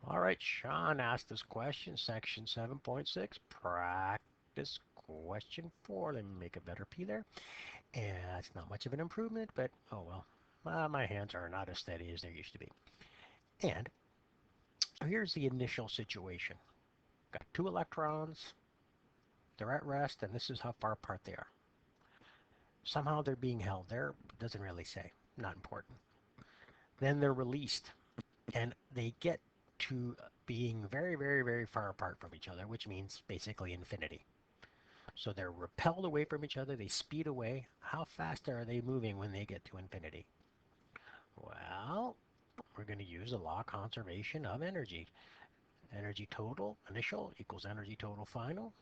All right, Sean asked this question, section 7.6, practice question 4. Let me make a better P there. And it's not much of an improvement, but oh well. My hands are not as steady as they used to be. And here's the initial situation. Got two electrons, they're at rest, and this is how far apart they are. Somehow they're being held there, doesn't really say, not important. Then they're released, and they get to being very, very, very far apart from each other, which means basically infinity. So they're repelled away from each other, they speed away. How fast are they moving when they get to infinity? Well, we're going to use the law of conservation of energy. Energy total initial equals energy total final.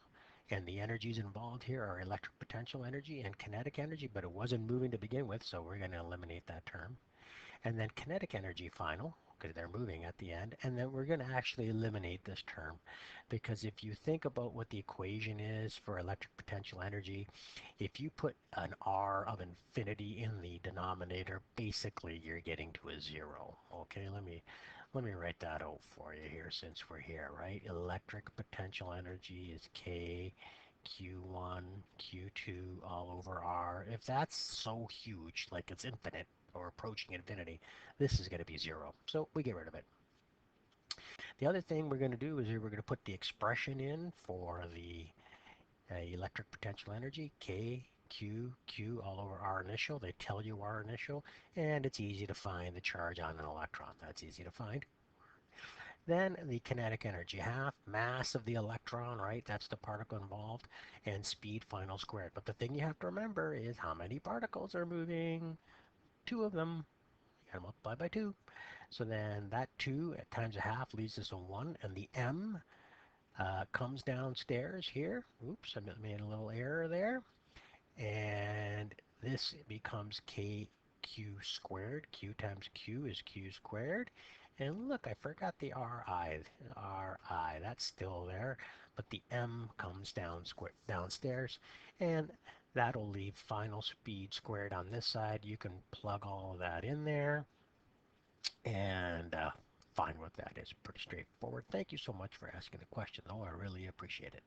And the energies involved here are electric potential energy and kinetic energy, but it wasn't moving to begin with, so we're going to eliminate that term. And then kinetic energy final, because they're moving at the end, and then we're going to actually eliminate this term, because if you think about what the equation is for electric potential energy, if you put an R of infinity in the denominator, basically you're getting to a zero. Okay, let me write that out for you here since we're here, right? Electric potential energy is K Q1, Q2 all over R. If that's so huge, like it's infinite or approaching infinity, this is going to be zero. So we get rid of it. The other thing we're going to do is we're going to put the expression in for the electric potential energy, K, Q, Q all over R initial. They tell you R initial, and it's easy to find the charge on an electron. That's easy to find. Then the kinetic energy, half mass of the electron, right? That's the particle involved, and speed final squared. But the thing you have to remember is how many particles are moving? Two of them. You gotta multiply by two. So then that 2 times a half leaves us a 1, and the m comes downstairs here. Oops, I made a little error there. And this becomes kq squared. Q times q is q squared. And look, I forgot the ri. That's still there, but the m comes downstairs, and that'll leave final speed squared on this side. You can plug all of that in there and find what that is. Pretty straightforward. Thank you so much for asking the question, though. I really appreciate it.